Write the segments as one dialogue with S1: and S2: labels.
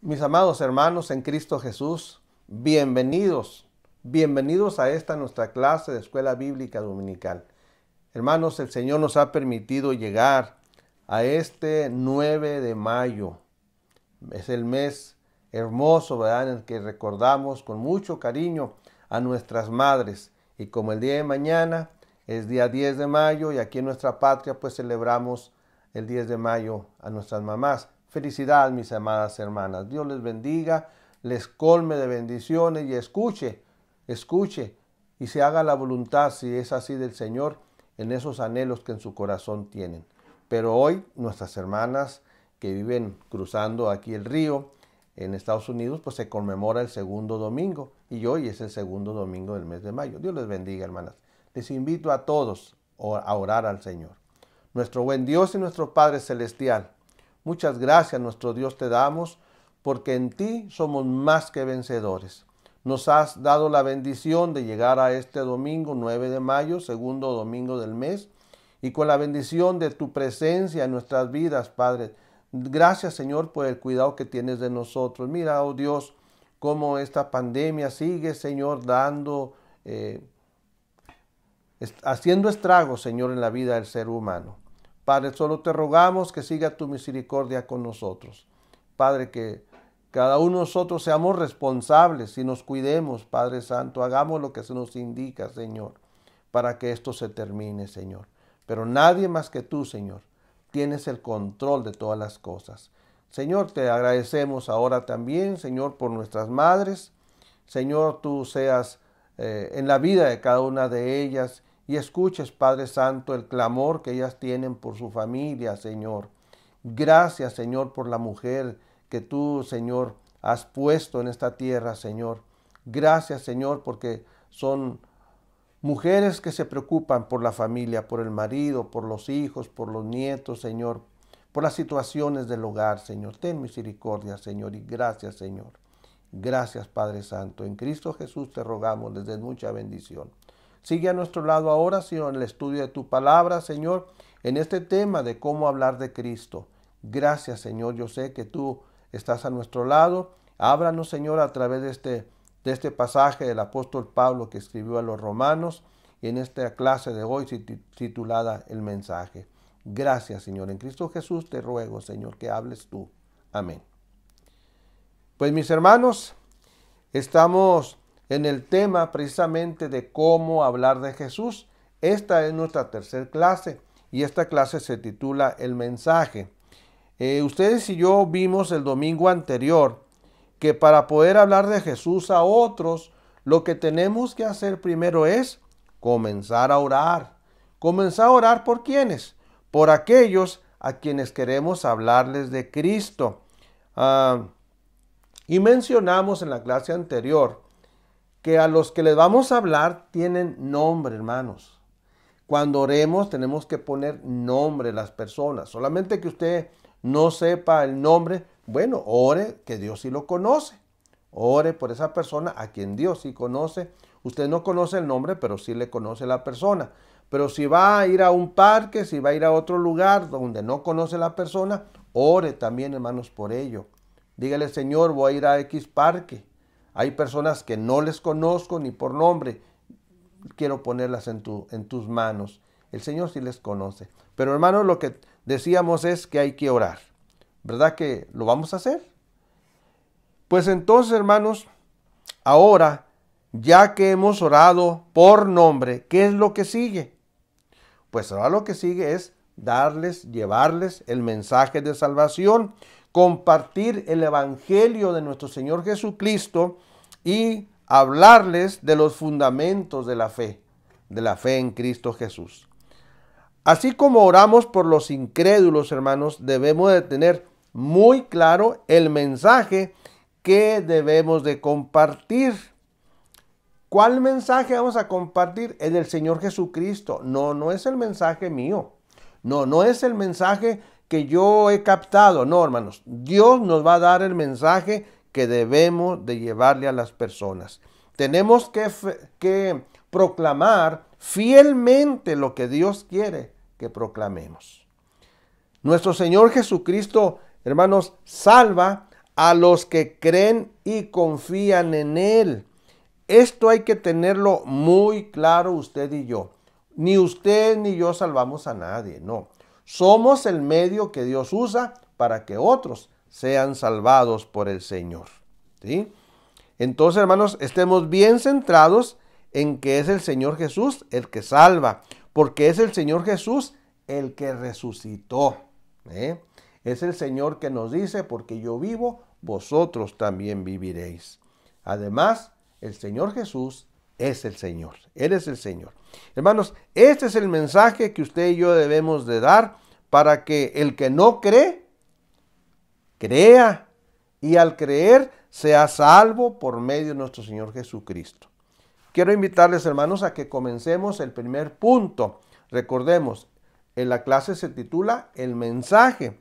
S1: Mis amados hermanos en Cristo Jesús, bienvenidos a esta nuestra clase de Escuela Bíblica Dominical. Hermanos, el Señor nos ha permitido llegar a este 9 de mayo. Es el mes hermoso, ¿verdad?, en el que recordamos con mucho cariño a nuestras madres. Y como el día de mañana es día 10 de mayo y aquí en nuestra patria pues celebramos el 10 de mayo a nuestras mamás. Felicidades, mis amadas hermanas. Dios les bendiga, les colme de bendiciones y escuche y se haga la voluntad, si es así del Señor, en esos anhelos que en su corazón tienen. Pero hoy nuestras hermanas que viven cruzando aquí el río en Estados Unidos, pues se conmemora el segundo domingo y hoy es el segundo domingo del mes de mayo. Dios les bendiga, hermanas. Les invito a todos a orar al Señor. Nuestro buen Dios y nuestro Padre Celestial, muchas gracias, nuestro Dios, te damos, porque en ti somos más que vencedores. Nos has dado la bendición de llegar a este domingo 9 de mayo, segundo domingo del mes, y con la bendición de tu presencia en nuestras vidas, Padre. Gracias, Señor, por el cuidado que tienes de nosotros. Mira, oh Dios, cómo esta pandemia sigue, Señor, haciendo estragos, Señor, en la vida del ser humano. Padre, solo te rogamos que siga tu misericordia con nosotros. Padre, que cada uno de nosotros seamos responsables y nos cuidemos, Padre Santo. Hagamos lo que se nos indica, Señor, para que esto se termine, Señor. Pero nadie más que tú, Señor, tienes el control de todas las cosas. Señor, te agradecemos ahora también, Señor, por nuestras madres. Señor, tú seas en la vida de cada una de ellas y escuches, Padre Santo, el clamor que ellas tienen por su familia, Señor. Gracias, Señor, por la mujer que tú, Señor, has puesto en esta tierra, Señor. Gracias, Señor, porque son mujeres que se preocupan por la familia, por el marido, por los hijos, por los nietos, Señor, por las situaciones del hogar, Señor. Ten misericordia, Señor, y gracias, Señor. Gracias, Padre Santo. En Cristo Jesús te rogamos, les des mucha bendición. Sigue a nuestro lado ahora, Señor, en el estudio de tu palabra, Señor, en este tema de cómo hablar de Cristo. Gracias, Señor. Yo sé que tú estás a nuestro lado. Háblanos, Señor, a través de este pasaje del apóstol Pablo que escribió a los romanos y en esta clase de hoy titulada El mensaje. Gracias, Señor. En Cristo Jesús te ruego, Señor, que hables tú. Amén. Pues mis hermanos, estamos en el tema precisamente de cómo hablar de Jesús. Esta es nuestra tercera clase y esta clase se titula El mensaje. Ustedes y yo vimos el domingo anterior que para poder hablar de Jesús a otros, lo que tenemos que hacer primero es comenzar a orar. ¿Comenzar a orar por quiénes? Por aquellos a quienes queremos hablarles de Cristo. Y mencionamos en la clase anterior que a los que les vamos a hablar tienen nombre, hermanos. Cuando oremos tenemos que poner nombre a las personas. Solamente que usted no sepa el nombre, bueno, ore, que Dios sí lo conoce. Ore por esa persona a quien Dios sí conoce. Usted no conoce el nombre, pero sí le conoce la persona. Pero si va a ir a un parque, si va a ir a otro lugar donde no conoce la persona, ore también, hermanos, por ello. Dígale, Señor, voy a ir a X parque. Hay personas que no les conozco ni por nombre. Quiero ponerlas en tus manos. El Señor sí les conoce. Pero hermanos, lo que decíamos es que hay que orar. ¿Verdad que lo vamos a hacer? Pues entonces, hermanos, ahora, ya que hemos orado por nombre, ¿qué es lo que sigue? Pues ahora lo que sigue es llevarles el mensaje de salvación, compartir el evangelio de nuestro Señor Jesucristo y hablarles de los fundamentos de la fe en Cristo Jesús. Así como oramos por los incrédulos, hermanos, debemos de tener muy claro el mensaje que debemos de compartir. ¿Cuál mensaje vamos a compartir? El del Señor Jesucristo. No es el mensaje mío. No es el mensaje que yo he captado. No, hermanos. Dios nos va a dar el mensaje que debemos de llevarle a las personas. Tenemos que proclamar fielmente lo que Dios quiere que proclamemos. Nuestro Señor Jesucristo, hermanos, salva a los que creen y confían en Él. Esto hay que tenerlo muy claro usted y yo. Ni usted ni yo salvamos a nadie, no. Somos el medio que Dios usa para que otros sean salvados por el Señor. ¿Sí? Entonces, hermanos, estemos bien centrados en que es el Señor Jesús el que salva, porque es el Señor Jesús el que resucitó. Es el Señor que nos dice, porque yo vivo, vosotros también viviréis. Además, el Señor Jesús es el Señor. Él es el Señor. Hermanos, este es el mensaje que usted y yo debemos de dar para que el que no cree, crea, y al creer sea salvo por medio de nuestro Señor Jesucristo. Quiero invitarles, hermanos, a que comencemos el primer punto. Recordemos, en la clase se titula El mensaje.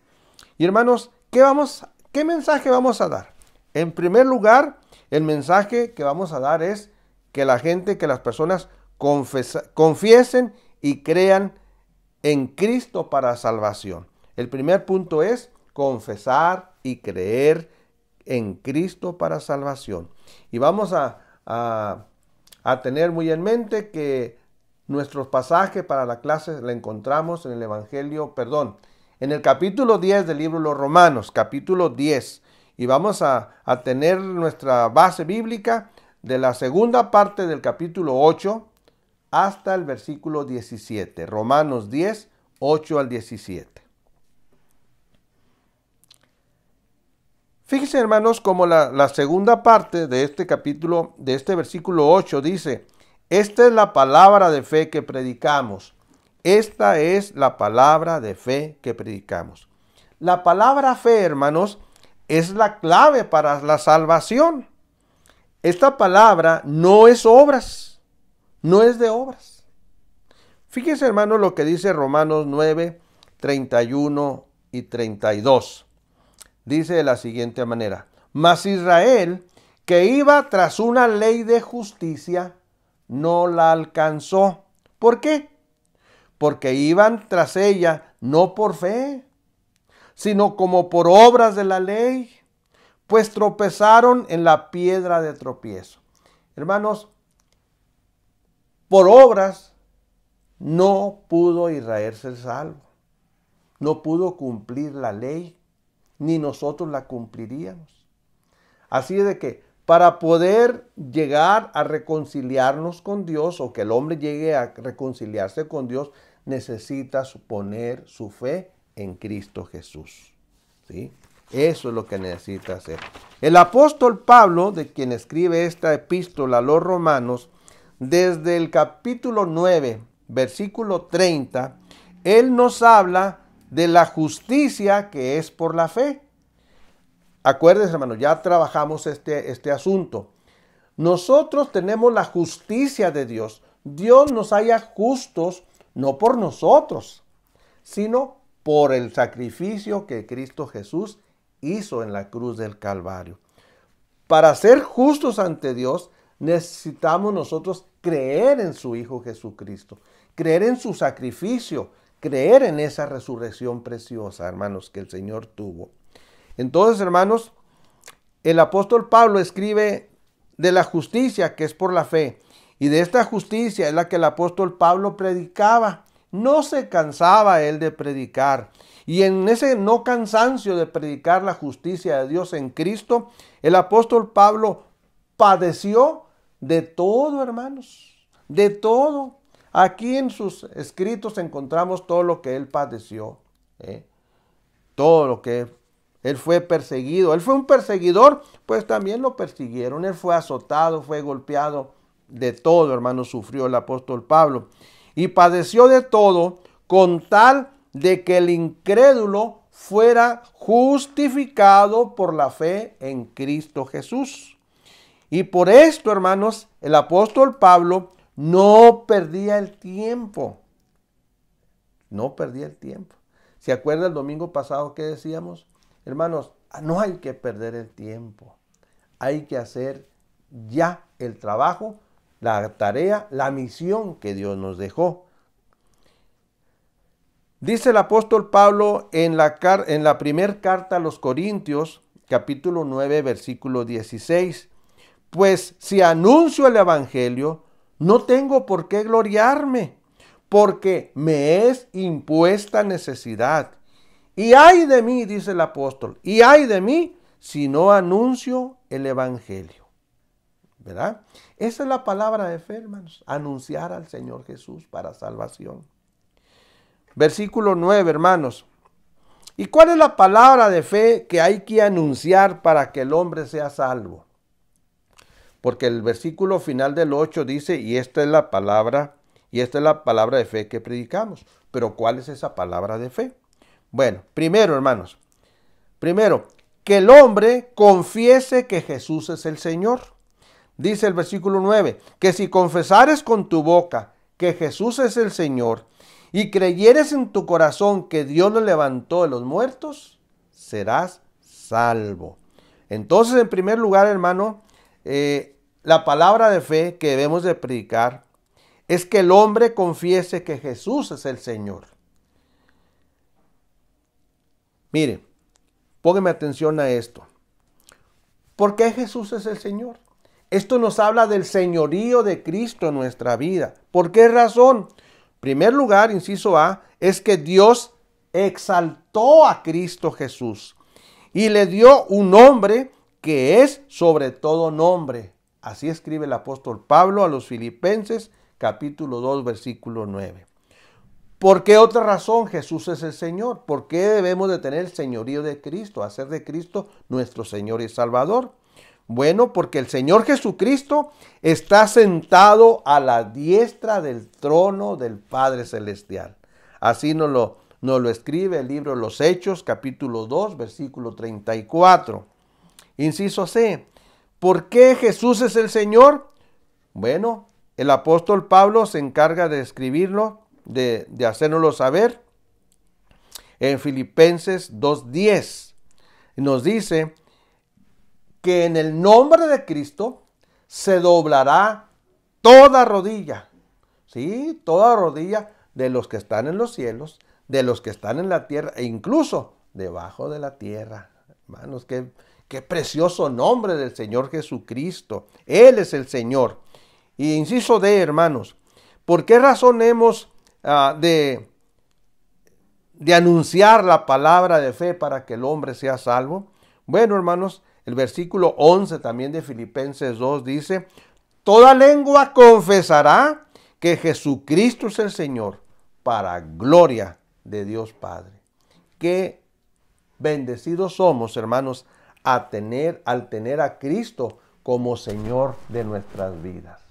S1: Y hermanos, ¿qué mensaje vamos a dar? En primer lugar, el mensaje que vamos a dar es que las personas confiesen y crean en Cristo para salvación. El primer punto es confesar y creer en Cristo para salvación. Y vamos a tener muy en mente que nuestro pasaje para la clase lo encontramos en el Evangelio, en el capítulo 10 del libro de los Romanos, capítulo 10. Y vamos a tener nuestra base bíblica de la segunda parte del capítulo 8 hasta el versículo 17. Romanos 10, 8 al 17. Fíjense, hermanos, como la segunda parte de este capítulo, de este versículo 8 dice: esta es la palabra de fe que predicamos. Esta es la palabra de fe que predicamos. La palabra fe, hermanos, es la clave para la salvación. Esta palabra no es obras, no es de obras. Fíjense, hermanos, lo que dice Romanos 9, 31 y 32. Dice de la siguiente manera: mas Israel, que iba tras una ley de justicia, no la alcanzó. ¿Por qué? Porque iban tras ella no por fe, sino como por obras de la ley, pues tropezaron en la piedra de tropiezo. Hermanos, por obras no pudo Israel ser salvo. No pudo cumplir la ley, ni nosotros la cumpliríamos. Así es de que para poder llegar a reconciliarnos con Dios, o que el hombre llegue a reconciliarse con Dios, necesita poner su fe en Cristo Jesús. ¿Sí? Eso es lo que necesita hacer. El apóstol Pablo, de quien escribe esta epístola a los romanos, desde el capítulo 9, versículo 30, él nos habla de la justicia que es por la fe. Acuérdense, hermanos, ya trabajamos este asunto. Nosotros tenemos la justicia de Dios. Dios nos halla justos no por nosotros, sino por el sacrificio que Cristo Jesús hizo en la cruz del Calvario. Para ser justos ante Dios, necesitamos nosotros creer en su Hijo Jesucristo, creer en su sacrificio, creer en esa resurrección preciosa, hermanos, que el Señor tuvo. Entonces, hermanos, el apóstol Pablo escribe de la justicia que es por la fe. Y de esta justicia es la que el apóstol Pablo predicaba. No se cansaba él de predicar. Y en ese no cansancio de predicar la justicia de Dios en Cristo, el apóstol Pablo padeció de todo, hermanos. De todo. Aquí en sus escritos encontramos todo lo que él padeció. Todo lo que él fue perseguido. Él fue un perseguidor, pues también lo persiguieron. Él fue azotado, fue golpeado. De todo, hermano, sufrió el apóstol Pablo. Y padeció de todo con tal de que el incrédulo fuera justificado por la fe en Cristo Jesús. Y por esto, hermanos, el apóstol Pablo no perdía el tiempo. No perdía el tiempo. ¿Se acuerda el domingo pasado que decíamos? Hermanos, no hay que perder el tiempo. Hay que hacer ya el trabajo, la tarea, la misión que Dios nos dejó. Dice el apóstol Pablo en la primera carta a los Corintios, capítulo 9, versículo 16. Pues si anuncio el evangelio, no tengo por qué gloriarme, porque me es impuesta necesidad. Y ay de mí, dice el apóstol, y ay de mí si no anuncio el evangelio. ¿Verdad? Esa es la palabra de fe, hermanos, anunciar al Señor Jesús para salvación. Versículo 9, hermanos. ¿Y cuál es la palabra de fe que hay que anunciar para que el hombre sea salvo? Porque el versículo final del 8 dice, y esta es la palabra de fe que predicamos. Pero ¿cuál es esa palabra de fe? Bueno, primero, hermanos, que el hombre confiese que Jesús es el Señor. Dice el versículo 9, que si confesares con tu boca que Jesús es el Señor y creyeres en tu corazón que Dios lo levantó de los muertos, serás salvo. Entonces, en primer lugar, hermano, la palabra de fe que debemos de predicar es que el hombre confiese que Jesús es el Señor. Mire, póngame atención a esto. ¿Por qué Jesús es el Señor? Esto nos habla del señorío de Cristo en nuestra vida. ¿Por qué razón? En primer lugar, inciso A, es que Dios exaltó a Cristo Jesús y le dio un nombre que es sobre todo nombre. Así escribe el apóstol Pablo a los Filipenses, capítulo 2, versículo 9. ¿Por qué otra razón Jesús es el Señor? ¿Por qué debemos de tener el señorío de Cristo, hacer de Cristo nuestro Señor y Salvador? Bueno, porque el Señor Jesucristo está sentado a la diestra del trono del Padre Celestial. Así nos lo escribe el libro de los Hechos, capítulo 2, versículo 34. Inciso C. ¿Por qué Jesús es el Señor? Bueno, el apóstol Pablo se encarga de escribirlo, de hacérnoslo saber en Filipenses 2:10. Nos dice que en el nombre de Cristo se doblará toda rodilla, ¿sí? Toda rodilla de los que están en los cielos, de los que están en la tierra e incluso debajo de la tierra. Hermanos, qué precioso nombre del Señor Jesucristo. Él es el Señor. Y inciso D, hermanos, ¿por qué razón hemos de anunciar la palabra de fe para que el hombre sea salvo? Bueno, hermanos, el versículo 11 también de Filipenses 2 dice, toda lengua confesará que Jesucristo es el Señor, para gloria de Dios Padre. Qué bendecidos somos, hermanos, al tener a Cristo como Señor de nuestras vidas.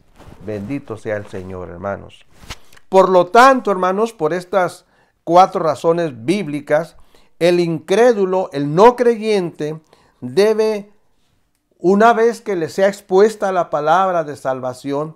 S1: Bendito sea el Señor, hermanos. Por lo tanto, hermanos, por estas 4 razones bíblicas, el incrédulo, el no creyente, debe, una vez que le sea expuesta la palabra de salvación,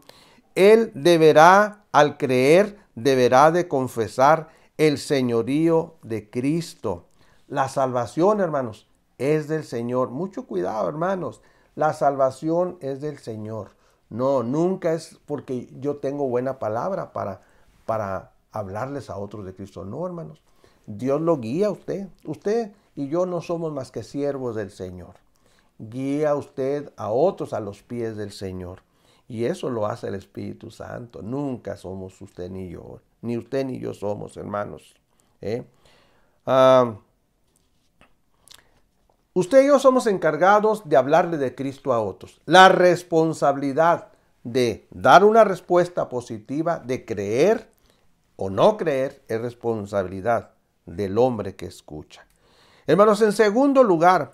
S1: él deberá, al creer, deberá de confesar el señorío de Cristo. La salvación, hermanos, es del Señor. Mucho cuidado, hermanos. La salvación es del Señor. No, nunca es porque yo tengo buena palabra para hablarles a otros de Cristo. No, hermanos. Dios lo guía a usted. Usted y yo no somos más que siervos del Señor. Guía usted a otros a los pies del Señor. Y eso lo hace el Espíritu Santo. Nunca somos usted ni yo. Ni usted ni yo somos, hermanos. Usted y yo somos encargados de hablarle de Cristo a otros. La responsabilidad de dar una respuesta positiva, de creer o no creer, es responsabilidad del hombre que escucha. Hermanos, en segundo lugar,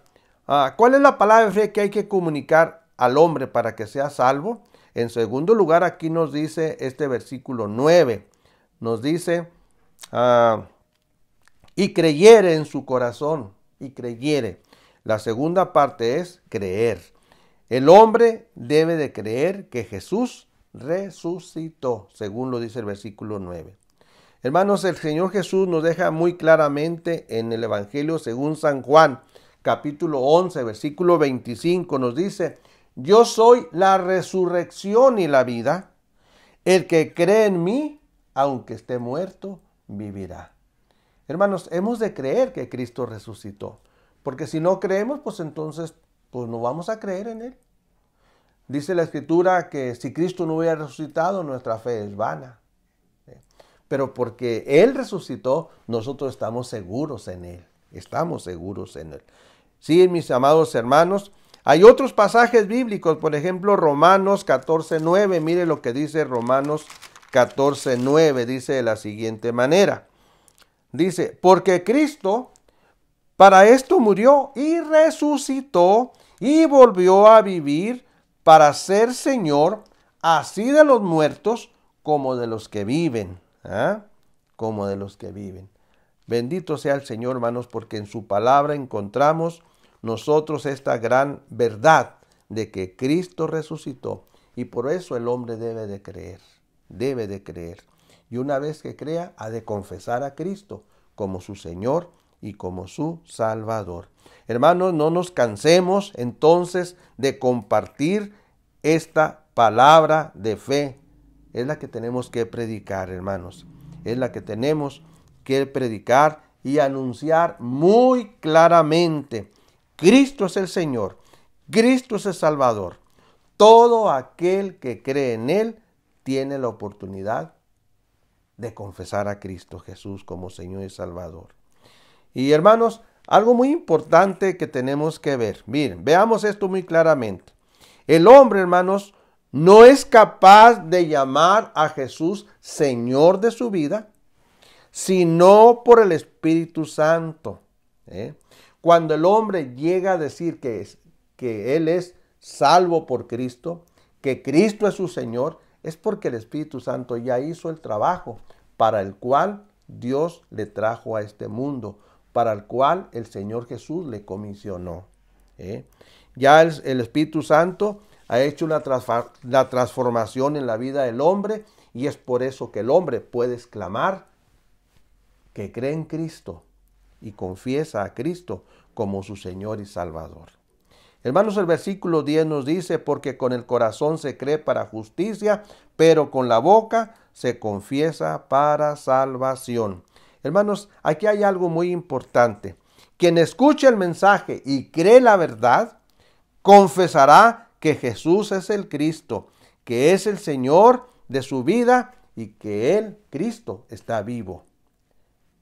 S1: ¿cuál es la palabra de fe que hay que comunicar al hombre para que sea salvo? En segundo lugar, aquí nos dice este versículo 9. Nos dice, y creyere en su corazón, y creyere. La segunda parte es creer. El hombre debe de creer que Jesús resucitó, según lo dice el versículo 9. Hermanos, el Señor Jesús nos deja muy claramente en el Evangelio según San Juan, capítulo 11, versículo 25, nos dice, yo soy la resurrección y la vida. El que cree en mí, aunque esté muerto, vivirá. Hermanos, hemos de creer que Cristo resucitó. Porque si no creemos, pues entonces pues no vamos a creer en Él. Dice la Escritura que si Cristo no hubiera resucitado, nuestra fe es vana. Pero porque Él resucitó, nosotros estamos seguros en Él. Estamos seguros en Él. Sí, mis amados hermanos, hay otros pasajes bíblicos, por ejemplo, Romanos 14:9. Mire lo que dice Romanos 14:9. Dice de la siguiente manera. Dice, porque Cristo para esto murió y resucitó y volvió a vivir para ser Señor, así de los muertos como de los que viven. ¿Ah? Como de los que viven. Bendito sea el Señor, hermanos, porque en su palabra encontramos nosotros esta gran verdad de que Cristo resucitó. Y por eso el hombre debe de creer. Debe de creer. Y una vez que crea, ha de confesar a Cristo como su Señor y como su Salvador. Hermanos, no nos cansemos entonces de compartir esta palabra de fe. Es la que tenemos que predicar, hermanos. Es la que tenemos que predicar y anunciar muy claramente. Cristo es el Señor. Cristo es el Salvador. Todo aquel que cree en Él tiene la oportunidad de confesar a Cristo Jesús como Señor y Salvador. Y hermanos, algo muy importante que tenemos que ver. Miren, veamos esto muy claramente. El hombre, hermanos, no es capaz de llamar a Jesús Señor de su vida, sino por el Espíritu Santo. Cuando el hombre llega a decir que él es salvo por Cristo, que Cristo es su Señor, es porque el Espíritu Santo ya hizo el trabajo para el cual Dios le trajo a este mundo, para el cual el Señor Jesús le comisionó. Ya el Espíritu Santo ha hecho la transformación en la vida del hombre, y es por eso que el hombre puede exclamar que cree en Cristo y confiesa a Cristo como su Señor y Salvador. Hermanos, el versículo 10 nos dice, porque con el corazón se cree para justicia, pero con la boca se confiesa para salvación. Hermanos, aquí hay algo muy importante. Quien escucha el mensaje y cree la verdad, confesará que Jesús es el Cristo, que es el Señor de su vida y que Él, Cristo, está vivo.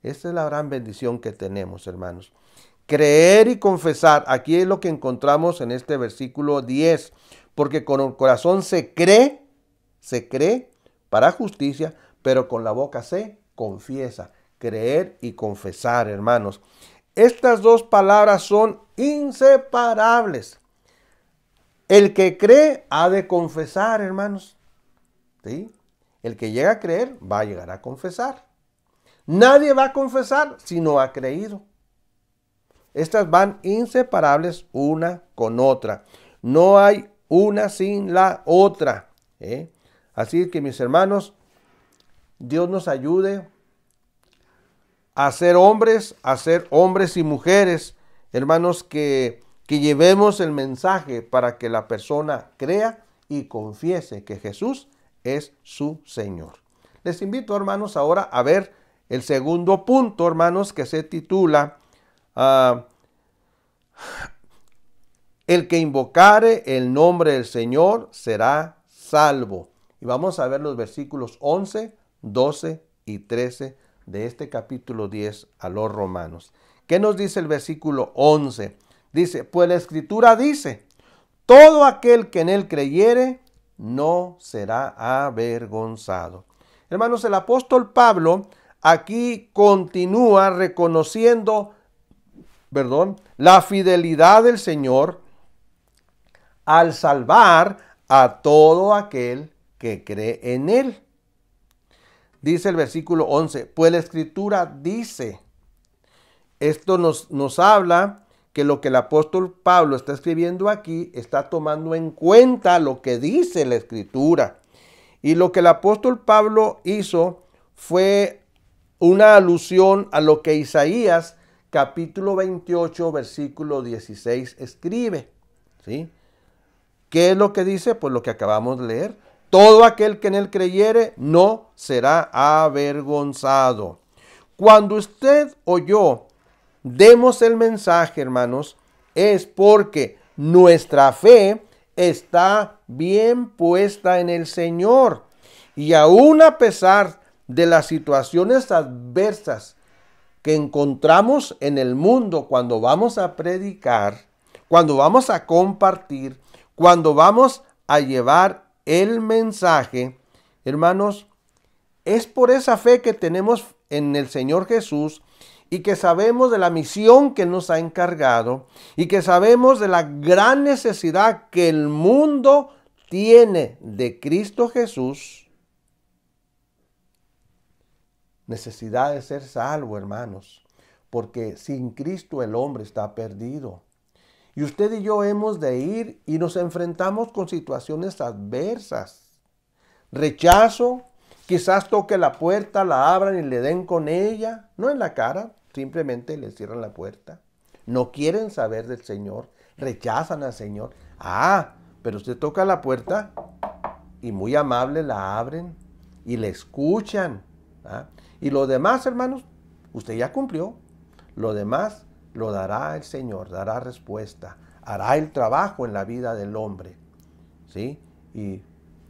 S1: Esta es la gran bendición que tenemos, hermanos. Creer y confesar, aquí es lo que encontramos en este versículo 10, porque con el corazón se cree para justicia, pero con la boca se confiesa. Creer y confesar, hermanos. Estas dos palabras son inseparables. El que cree ha de confesar, hermanos. ¿Sí? El que llega a creer va a llegar a confesar. Nadie va a confesar si no ha creído. Estas van inseparables una con otra. No hay una sin la otra. Así que, mis hermanos, Dios nos ayude a ser hombres y mujeres, hermanos, que llevemos el mensaje para que la persona crea y confiese que Jesús es su Señor. Les invito, hermanos, ahora a ver el segundo punto, hermanos, que se titula el que invocare el nombre del Señor será salvo. Y vamos a ver los versículos 11, 12 y 13 de este capítulo 10 a los Romanos. ¿Qué nos dice el versículo 11? Dice, pues la Escritura dice, todo aquel que en él creyere no será avergonzado. Hermanos, el apóstol Pablo aquí continúa reconociendo, la fidelidad del Señor al salvar a todo aquel que cree en él. Dice el versículo 11, pues la Escritura dice. Esto nos habla que lo que el apóstol Pablo está escribiendo aquí está tomando en cuenta lo que dice la Escritura. Y lo que el apóstol Pablo hizo fue una alusión a lo que Isaías capítulo 28 versículo 16 escribe. ¿Sí? ¿Qué es lo que dice? Pues lo que acabamos de leer. Todo aquel que en él creyere no será avergonzado. Cuando usted o yo demos el mensaje, hermanos, es porque nuestra fe está bien puesta en el Señor. Y aún a pesar de las situaciones adversas que encontramos en el mundo cuando vamos a predicar, cuando vamos a compartir, cuando vamos a llevar el mensaje, hermanos, es por esa fe que tenemos en el Señor Jesús y que sabemos de la misión que nos ha encargado y que sabemos de la gran necesidad que el mundo tiene de Cristo Jesús. Necesidad de ser salvo, hermanos, porque sin Cristo el hombre está perdido. Y usted y yo hemos de ir y nos enfrentamos con situaciones adversas. Rechazo, quizás toque la puerta, la abran y le den con ella, no en la cara, simplemente le cierran la puerta. No quieren saber del Señor, rechazan al Señor. Pero usted toca la puerta y muy amable la abren y le escuchan. Y lo demás, hermanos, usted ya cumplió. Lo demás lo dará el Señor, dará respuesta, hará el trabajo en la vida del hombre. ¿Sí? Y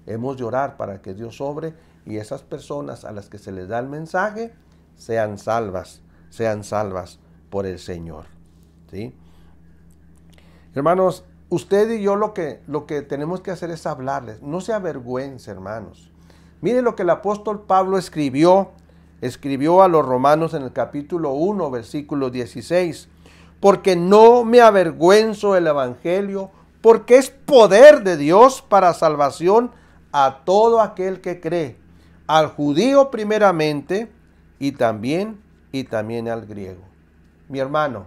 S1: hemos de orar para que Dios obre y esas personas a las que se les da el mensaje sean salvas por el Señor. ¿Sí? Hermanos, usted y yo lo que tenemos que hacer es hablarles. No se avergüence, hermanos. Mire lo que el apóstol Pablo escribió a los romanos en el capítulo 1, versículo 16. Porque no me avergüenzo del evangelio, porque es poder de Dios para salvación a todo aquel que cree, al judío primeramente y también al griego. Mi hermano,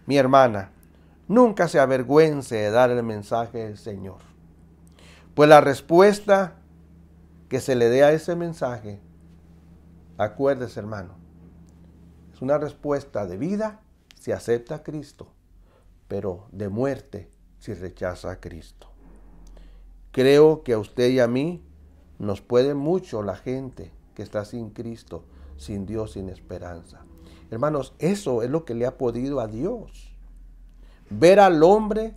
S1: mi hermana, nunca se avergüence de dar el mensaje del Señor. Pues la respuesta que se le dé a ese mensaje, acuérdese, hermano, es una respuesta de vida si acepta a Cristo, pero de muerte si rechaza a Cristo. Creo que a usted y a mí nos puede mucho la gente que está sin Cristo, sin Dios, sin esperanza. Hermanos, eso es lo que le ha podido a Dios. Ver al hombre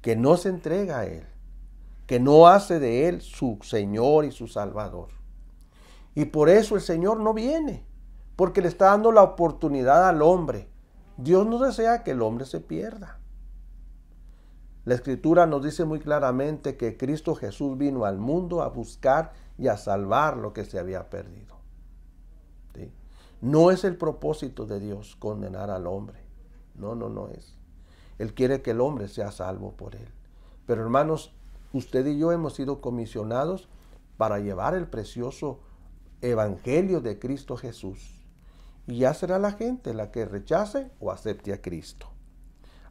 S1: que no se entrega a Él, que no hace de Él su Señor y su Salvador. Y por eso el Señor no viene, porque le está dando la oportunidad al hombre. Dios no desea que el hombre se pierda. La Escritura nos dice muy claramente que Cristo Jesús vino al mundo a buscar y a salvar lo que se había perdido. ¿Sí? No es el propósito de Dios condenar al hombre. No es. Él quiere que el hombre sea salvo por Él. Pero hermanos, usted y yo hemos sido comisionados para llevar el precioso evangelio de Cristo Jesús. Y ya será la gente la que rechace o acepte a Cristo.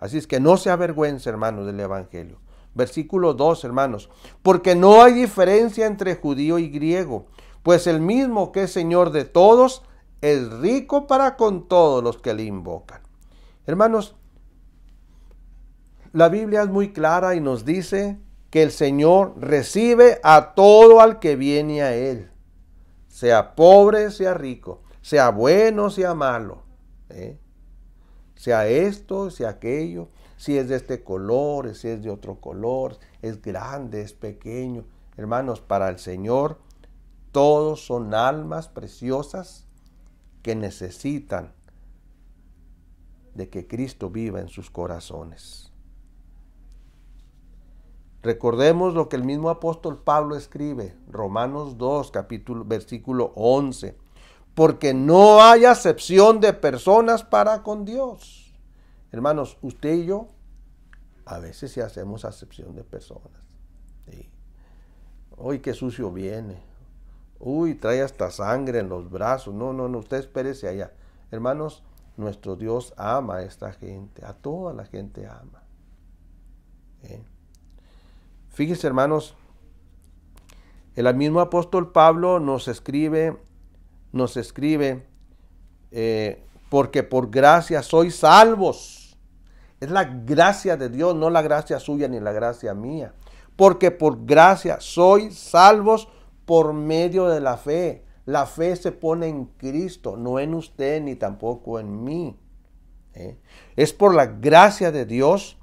S1: Así es que no se avergüence, hermanos, del evangelio. Versículo 2, hermanos. Porque no hay diferencia entre judío y griego, pues el mismo que es Señor de todos es rico para con todos los que le invocan. Hermanos, la Biblia es muy clara y nos dice que el Señor recibe a todo al que viene a Él. Sea pobre, sea rico, sea bueno, sea malo. Sea esto, sea aquello, si es de este color, si es de otro color, es grande, es pequeño. Hermanos, para el Señor, todos son almas preciosas que necesitan de que Cristo viva en sus corazones. Recordemos lo que el mismo apóstol Pablo escribe, Romanos 2, versículo 11. Porque no hay acepción de personas para con Dios. Hermanos, usted y yo, a veces sí hacemos acepción de personas. Sí. Uy, qué sucio viene. Uy, trae hasta sangre en los brazos. No, usted espérese allá. Hermanos, nuestro Dios ama a esta gente, a toda la gente ama. Fíjense, hermanos, el mismo apóstol Pablo nos escribe, porque por gracia sois salvos. Es la gracia de Dios, no la gracia suya ni la gracia mía. Porque por gracia sois salvos por medio de la fe. La fe se pone en Cristo, no en usted ni tampoco en mí. Es por la gracia de Dios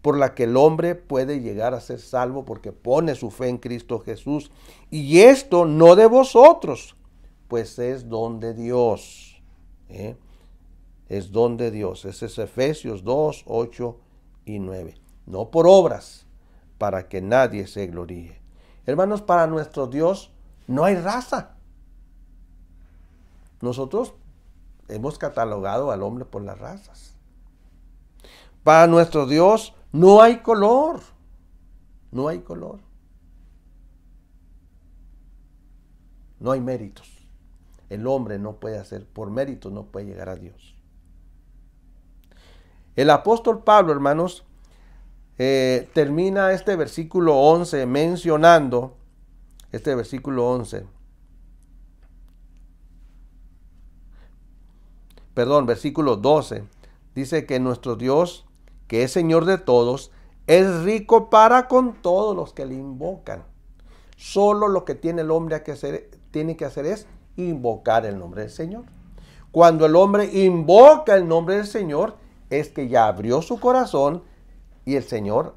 S1: por la que el hombre puede llegar a ser salvo, porque pone su fe en Cristo Jesús. Y esto no de vosotros, pues es don de Dios. Es don de Dios. Ese es Efesios 2, 8 y 9. No por obras, para que nadie se gloríe. Hermanos, para nuestro Dios no hay raza. Nosotros hemos catalogado al hombre por las razas. Para nuestro Dios no hay color. No hay color. No hay méritos. El hombre no puede hacer, por méritos no puede llegar a Dios. El apóstol Pablo, hermanos, termina este versículo 11 mencionando, este versículo 11, versículo 12, dice que nuestro Dios, que es Señor de todos, es rico para con todos los que le invocan. Solo lo que tiene el hombre tiene que hacer es invocar el nombre del Señor. Cuando el hombre invoca el nombre del Señor, es que ya abrió su corazón y el Señor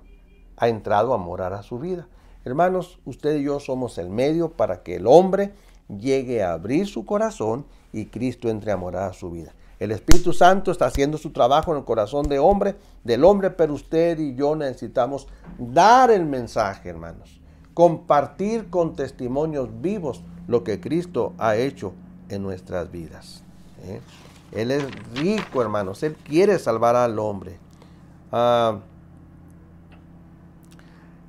S1: ha entrado a morar a su vida. Hermanos, usted y yo somos el medio para que el hombre llegue a abrir su corazón y Cristo entre a morar a su vida. El Espíritu Santo está haciendo su trabajo en el corazón del hombre, pero usted y yo necesitamos dar el mensaje, hermanos. Compartir con testimonios vivos lo que Cristo ha hecho en nuestras vidas. Él es rico, hermanos. Él quiere salvar al hombre.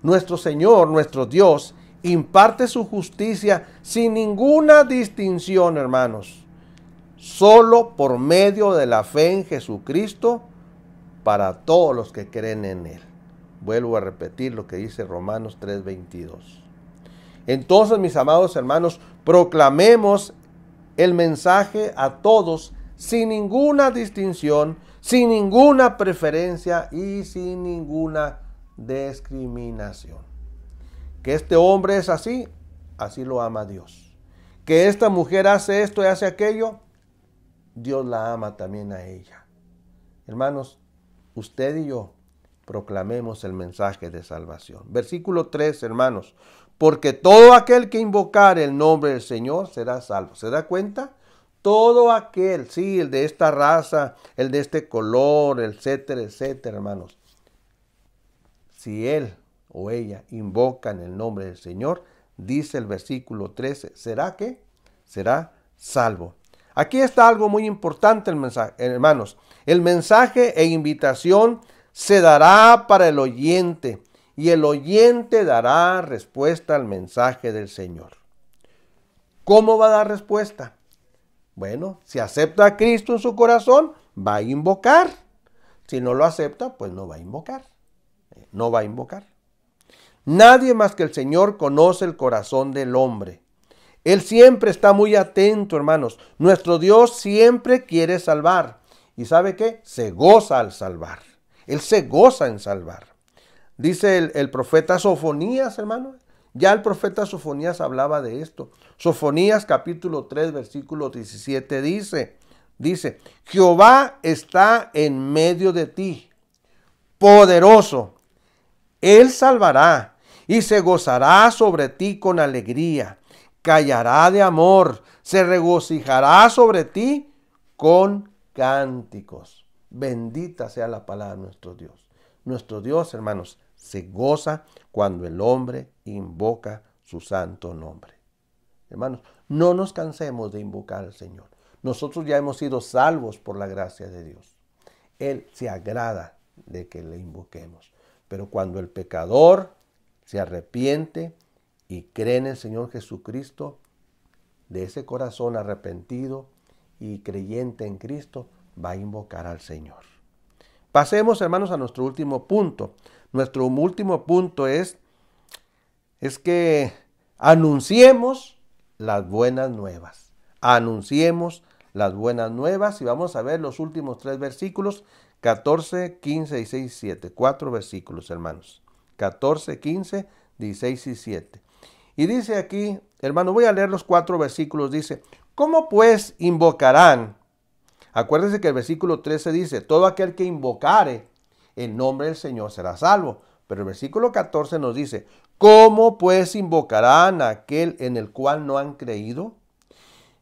S1: Nuestro Señor, nuestro Dios, imparte su justicia sin ninguna distinción, hermanos. Solo por medio de la fe en Jesucristo para todos los que creen en Él. Vuelvo a repetir lo que dice Romanos 3:22. Entonces, mis amados hermanos, proclamemos el mensaje a todos sin ninguna distinción, sin ninguna preferencia y sin ninguna discriminación. Que este hombre es así, así lo ama Dios. Que esta mujer hace esto y hace aquello, Dios la ama también a ella. Hermanos, usted y yo proclamemos el mensaje de salvación. Versículo 3, hermanos. Porque todo aquel que invocare el nombre del Señor será salvo. ¿Se da cuenta? Todo aquel, sí, el de esta raza, el de este color, etcétera, etcétera, hermanos. Si él o ella invocan el nombre del Señor, dice el versículo 13, ¿será qué? Será salvo. Aquí está algo muy importante, el mensaje, hermanos. El mensaje e invitación se dará para el oyente y el oyente dará respuesta al mensaje del Señor. ¿Cómo va a dar respuesta? Bueno, si acepta a Cristo en su corazón, va a invocar. Si no lo acepta, pues no va a invocar. No va a invocar. Nadie más que el Señor conoce el corazón del hombre. Él siempre está muy atento, hermanos. Nuestro Dios siempre quiere salvar. ¿Y sabe qué? Se goza al salvar. Él se goza en salvar. Dice el profeta Sofonías, hermano. Ya el profeta Sofonías hablaba de esto. Sofonías capítulo 3, versículo 17 dice, Jehová está en medio de ti, poderoso. Él salvará y se gozará sobre ti con alegría. Callará de amor, se regocijará sobre ti con cánticos. Bendita sea la palabra de nuestro Dios. Nuestro Dios, hermanos, se goza cuando el hombre invoca su santo nombre. Hermanos, no nos cansemos de invocar al Señor. Nosotros ya hemos sido salvos por la gracia de Dios. Él se agrada de que le invoquemos. Pero cuando el pecador se arrepiente y cree en el Señor Jesucristo, de ese corazón arrepentido y creyente en Cristo, va a invocar al Señor. Pasemos, hermanos, a nuestro último punto. Nuestro último punto es que anunciemos las buenas nuevas. Anunciemos las buenas nuevas y vamos a ver los últimos 3 versículos, 14, 15, 16 y 7. 4 versículos, hermanos. 14, 15, 16 y 7. Y dice aquí, hermano, voy a leer los 4 versículos. Dice, ¿cómo pues invocarán Acuérdense que el versículo 13 dice, todo aquel que invocare el nombre del Señor será salvo. Pero el versículo 14 nos dice, ¿cómo pues invocarán a aquel en el cual no han creído?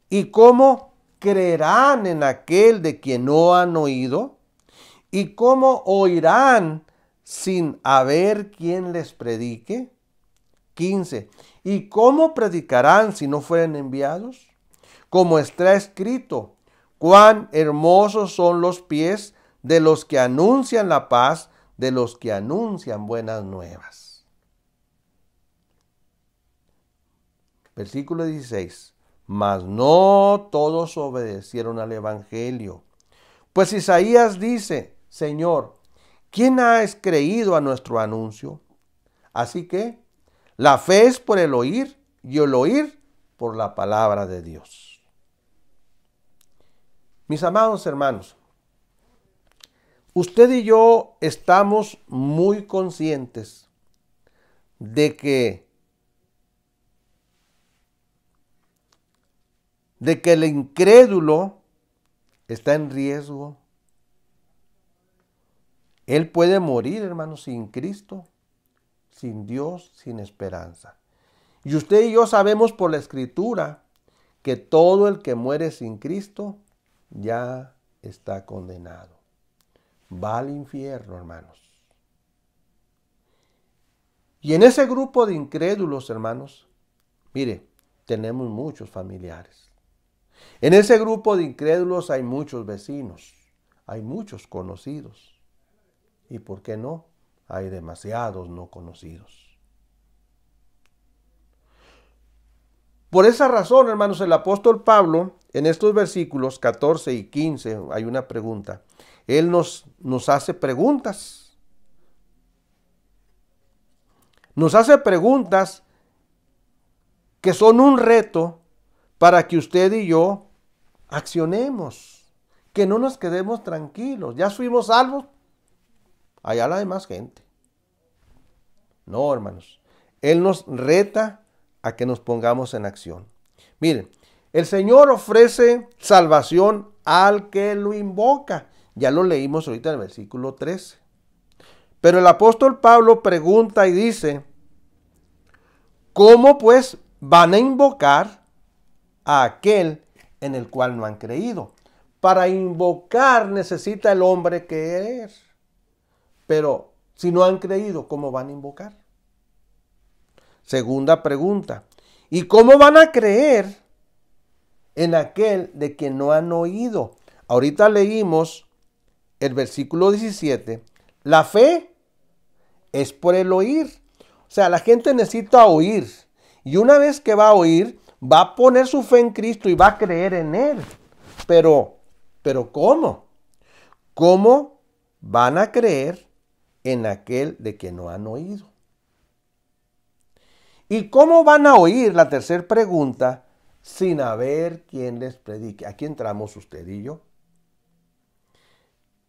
S1: ¿Y cómo creerán en aquel de quien no han oído? ¿Y cómo oirán sin haber quien les predique? 15. ¿Y cómo predicarán si no fueren enviados? Como está escrito, cuán hermosos son los pies de los que anuncian la paz, de los que anuncian buenas nuevas. Versículo 16. Mas no todos obedecieron al evangelio. Pues Isaías dice, Señor, ¿quién ha creído a nuestro anuncio? Así que la fe es por el oír y el oír por la palabra de Dios. Mis amados hermanos, usted y yo estamos muy conscientes de que el incrédulo está en riesgo. Él puede morir, hermanos, sin Cristo, sin Dios, sin esperanza. Y usted y yo sabemos por la Escritura que todo el que muere sin Cristo ya está condenado. Va al infierno, hermanos. Y en ese grupo de incrédulos, hermanos, mire, tenemos muchos familiares. En ese grupo de incrédulos hay muchos vecinos, hay muchos conocidos. ¿Y por qué no? Hay demasiados no conocidos. Por esa razón, hermanos, el apóstol Pablo, en estos versículos 14 y 15, hay una pregunta. Él nos hace preguntas. Nos hace preguntas que son un reto para que usted y yo accionemos, que no nos quedemos tranquilos. Ya fuimos salvos, allá la demás gente. No, hermanos. Él nos reta a que nos pongamos en acción. Miren, el Señor ofrece salvación al que lo invoca. Ya lo leímos ahorita en el versículo 13. Pero el apóstol Pablo pregunta y dice, ¿cómo pues van a invocar a aquel en el cual no han creído? Para invocar necesita el hombre creer. Pero si no han creído, ¿cómo van a invocar? Segunda pregunta. ¿Y cómo van a creer en aquel de quien no han oído? Ahorita leímos el versículo 17. La fe es por el oír. O sea, la gente necesita oír. Y una vez que va a oír, va a poner su fe en Cristo y va a creer en Él. Pero ¿cómo? ¿Cómo van a creer en aquel de que no han oído? ¿Y cómo van a oír, la tercera pregunta, sin haber quien les predique? Aquí entramos usted y yo.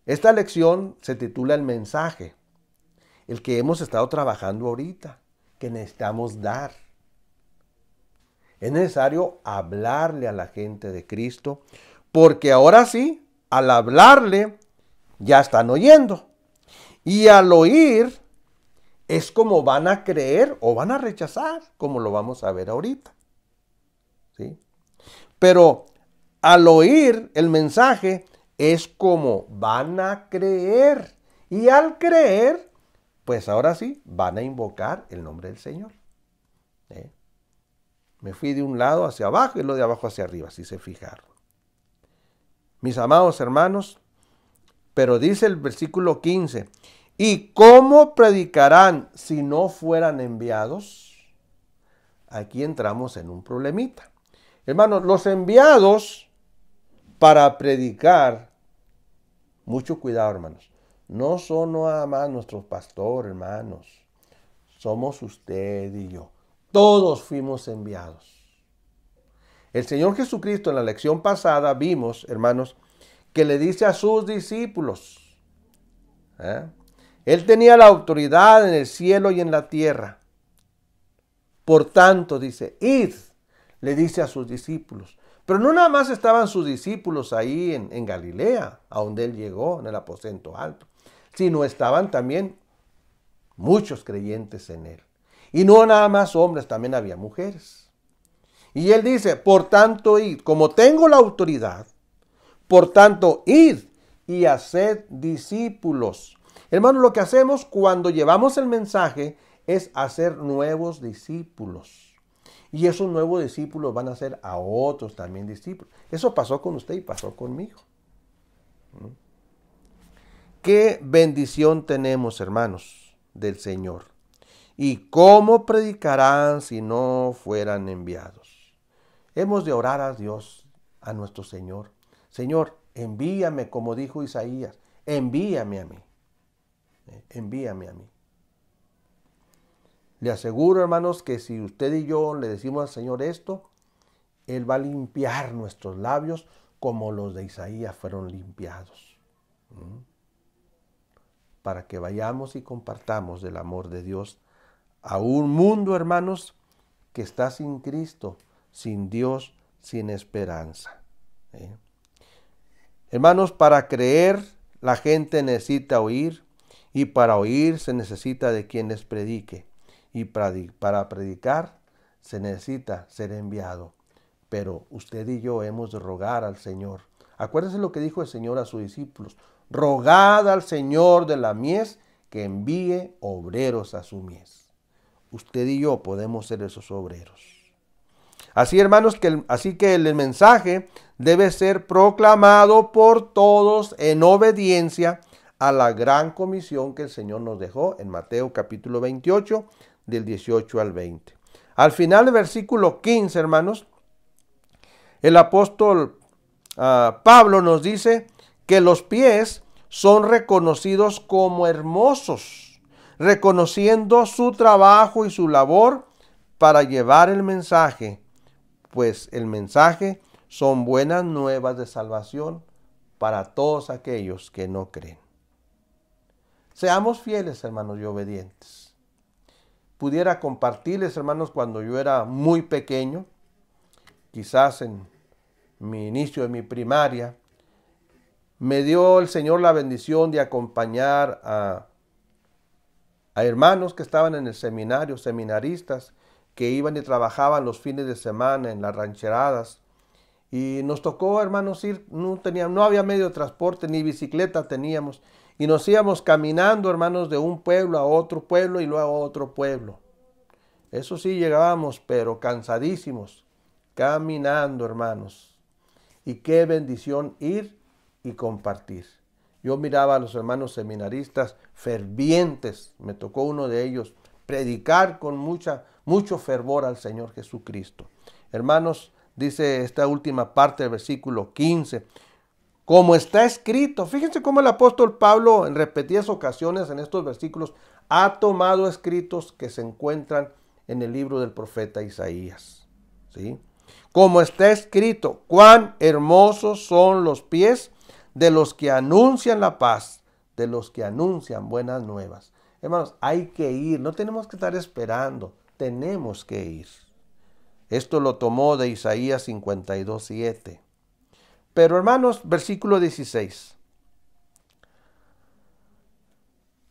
S1: Esta lección se titula El mensaje, el que hemos estado trabajando ahorita, que necesitamos dar. Es necesario hablarle a la gente de Cristo, porque ahora sí, al hablarle, ya están oyendo. Y al oír, es como van a creer o van a rechazar, como lo vamos a ver ahorita. ¿Sí? Pero al oír el mensaje, es como van a creer. Y al creer, pues ahora sí, van a invocar el nombre del Señor. Me fui de un lado hacia abajo y lo de abajo hacia arriba, si se fijaron. Mis amados hermanos, pero dice el versículo 15, ¿y cómo predicarán si no fueran enviados? Aquí entramos en un problemita. Hermanos, los enviados para predicar, mucho cuidado, hermanos, no son nada más nuestros pastores, hermanos. Somos usted y yo. Todos fuimos enviados. El Señor Jesucristo en la lección pasada vimos, hermanos, que le dice a sus discípulos, Él tenía la autoridad en el cielo y en la tierra. Por tanto, dice, id, le dice a sus discípulos, Pero no nada más estaban sus discípulos ahí en Galilea, a donde él llegó, en el aposento alto, sino estaban también muchos creyentes en él. Y no nada más hombres, también había mujeres. Y él dice, por tanto, id, como tengo la autoridad, por tanto, id y haced discípulos. Hermanos, lo que hacemos cuando llevamos el mensaje es hacer nuevos discípulos. Y esos nuevos discípulos van a hacer a otros también discípulos. Eso pasó con usted y pasó conmigo. Qué bendición tenemos, hermanos, del Señor. ¿Y cómo predicarán si no fueran enviados? Hemos de orar a Dios, a nuestro Señor. Señor, envíame, como dijo Isaías, envíame a mí. Envíame a mí. Le aseguro, hermanos, que si usted y yo le decimos al Señor esto, Él va a limpiar nuestros labios como los de Isaías fueron limpiados. Para que vayamos y compartamos del amor de Dios a un mundo, hermanos, que está sin Cristo, sin Dios, sin esperanza. Hermanos, para creer la gente necesita oír, y para oír se necesita de quien les predique. Y para predicar se necesita ser enviado. Pero usted y yo hemos de rogar al Señor. Acuérdense lo que dijo el Señor a sus discípulos. Rogad al Señor de la mies que envíe obreros a su mies. Usted y yo podemos ser esos obreros. Así, hermanos, así que el mensaje debe ser proclamado por todos en obediencia a la gran comisión que el Señor nos dejó en Mateo capítulo 28, del 18 al 20. Al final del versículo 15, hermanos, el apóstol Pablo nos dice que los pies son reconocidos como hermosos, reconociendo su trabajo y su labor para llevar el mensaje, pues el mensaje son buenas nuevas de salvación para todos aquellos que no creen. Seamos fieles, hermanos, y obedientes. Pudiera compartirles, hermanos, cuando yo era muy pequeño, quizás en mi inicio de mi primaria, me dio el Señor la bendición de acompañar a hermanos que estaban en el seminario, seminaristas, que iban y trabajaban los fines de semana en las rancheradas. Y nos tocó, hermanos, ir, no había medio de transporte, ni bicicleta teníamos. Y nos íbamos caminando, hermanos, de un pueblo a otro pueblo y luego a otro pueblo. Eso sí, llegábamos, pero cansadísimos, caminando, hermanos. Y qué bendición ir y compartir. Yo miraba a los hermanos seminaristas fervientes, me tocó uno de ellos, predicar con mucho fervor al Señor Jesucristo. Hermanos, dice esta última parte del versículo 15, como está escrito. Fíjense cómo el apóstol Pablo en repetidas ocasiones en estos versículos ha tomado escritos que se encuentran en el libro del profeta Isaías. ¿Sí? Como está escrito, cuán hermosos son los pies de los que anuncian la paz, de los que anuncian buenas nuevas. Hermanos, hay que ir, no tenemos que estar esperando, tenemos que ir. Esto lo tomó de Isaías 52:7. Pero hermanos, versículo 16.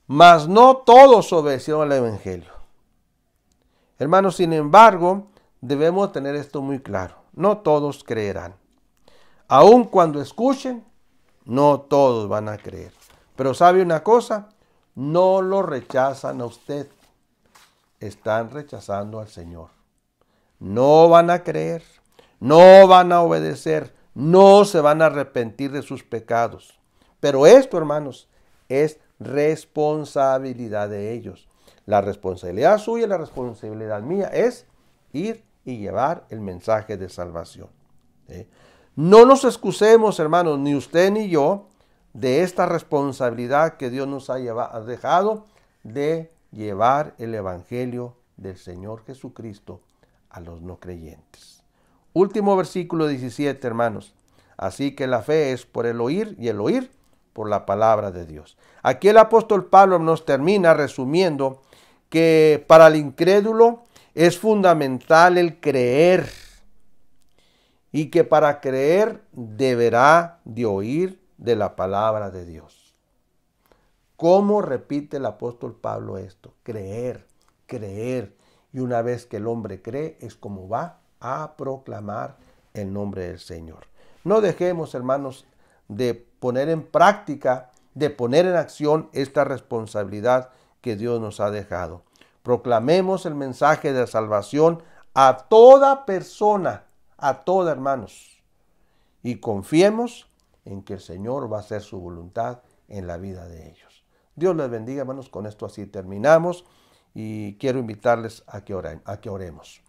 S1: Mas no todos obedecieron al evangelio. Hermanos, sin embargo, debemos tener esto muy claro. No todos creerán. Aun cuando escuchen, no todos van a creer. Pero ¿sabe una cosa? No lo rechazan a usted. Están rechazando al Señor. No van a creer. No van a obedecer. No se van a arrepentir de sus pecados. Pero esto, hermanos, es responsabilidad de ellos. La responsabilidad suya y la responsabilidad mía es ir y llevar el mensaje de salvación. No nos excusemos, hermanos, ni usted ni yo, de esta responsabilidad que Dios nos ha dejado de llevar el evangelio del Señor Jesucristo a los no creyentes. Último versículo 17, hermanos. Así que la fe es por el oír y el oír por la palabra de Dios. Aquí el apóstol Pablo nos termina resumiendo que para el incrédulo es fundamental el creer. y que para creer deberá de oír de la palabra de Dios. ¿Cómo repite el apóstol Pablo esto? Creer, creer. Y una vez que el hombre cree, es como va a proclamar el nombre del Señor. No dejemos, hermanos, de poner en práctica, de poner en acción esta responsabilidad que Dios nos ha dejado. Proclamemos el mensaje de salvación a toda persona, a toda, hermanos. Y confiemos en que el Señor va a hacer su voluntad en la vida de ellos. Dios les bendiga, hermanos. Con esto así terminamos y quiero invitarles a que oremos.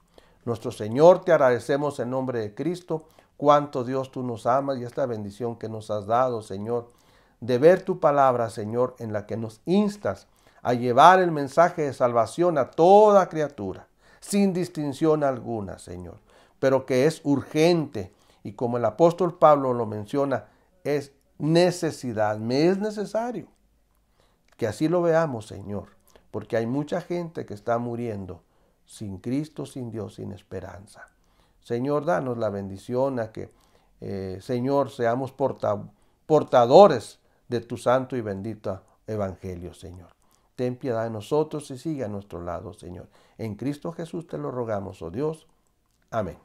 S1: Nuestro Señor, te agradecemos en nombre de Cristo, cuánto Dios tú nos amas y esta bendición que nos has dado, Señor, de ver tu palabra, Señor, en la que nos instas a llevar el mensaje de salvación a toda criatura, sin distinción alguna, Señor, pero que es urgente y como el apóstol Pablo lo menciona, es necesidad, me es necesario que así lo veamos, Señor, porque hay mucha gente que está muriendo sin Cristo, sin Dios, sin esperanza. Señor, danos la bendición a que, Señor, seamos portadores de tu santo y bendito evangelio, Señor. Ten piedad de nosotros y sigue a nuestro lado, Señor. En Cristo Jesús te lo rogamos, oh Dios. Amén.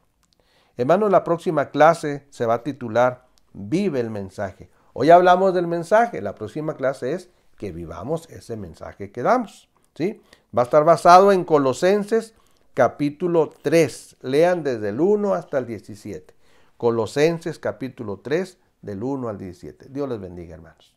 S1: Hermanos, la próxima clase se va a titular Vive el mensaje. Hoy hablamos del mensaje, la próxima clase es que vivamos ese mensaje que damos, ¿sí? Va a estar basado en Colosenses capítulo 3. Lean desde el 1 hasta el 17. Colosenses capítulo 3 del 1 al 17. Dios les bendiga, hermanos.